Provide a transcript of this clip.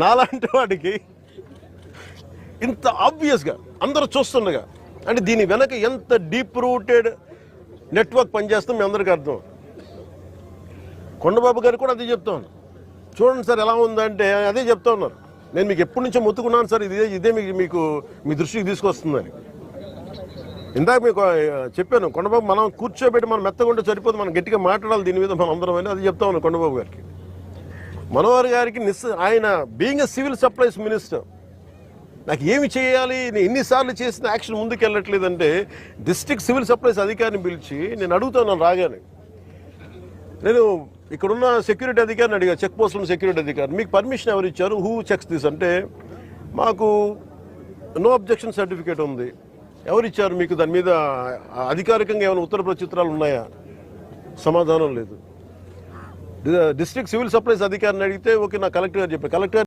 నాలాంటి వాడికి ఇంత ఆబ్వియస్గా అందరూ చూస్తుండగా అంటే దీని వెనక ఎంత డీప్ రూటెడ్ నెట్వర్క్ పనిచేస్తుందో మీ అందరికీ అర్థం. కొండబాబు గారు కూడా అదే చెప్తాను. చూడండి సార్ ఎలా ఉందంటే అదే చెప్తా ఉన్నారు. నేను మీకు ఎప్పటి నుంచో మొత్తుకున్నాను సార్, ఇదే మీకు మీ దృష్టికి తీసుకొస్తుందని. ఇందాక మీకు చెప్పాను, కొండబాబు మనం కూర్చోబెట్టి మనం మెత్తగా ఉంటే సరిపోదు, మనం గట్టిగా మాట్లాడాలి దీని మీద మనం అందరం అని అది చెప్తా ఉన్నాను కొండబాబు గారికి. మనోహర్ గారికి ఆయన being a civil supplies minister నాకు ఏమి చేయాలి, నేను ఎన్నిసార్లు చేసిన యాక్షన్ ముందుకు వెళ్ళట్లేదంటే డిస్ట్రిక్ట్ సివిల్ సప్లైస్ అధికారిని పిలిచి నేను అడుగుతాను రాగానే. నేను ఇక్కడున్న సెక్యూరిటీ అధికారిని అడిగా, చెక్ పోస్టులో సెక్యూరిటీ అధికారి, మీకు పర్మిషన్ ఎవరు ఇచ్చారు, హూ చెక్స్ దిస్ అంటే మాకు నో అబ్జెక్షన్ సర్టిఫికేట్ ఉంది. ఎవరిచ్చారు మీకు, దాని మీద అధికారికంగా ఏమైనా ఉత్తర ప్రత్యుత్తరాలు ఉన్నాయా? సమాధానం లేదు. డిస్ట్రిక్ట్ సివిల్ సప్లైస్ అధికారిని అడిగితే ఓకే నా కలెక్టర్ గారు చెప్పారు. కలెక్టర్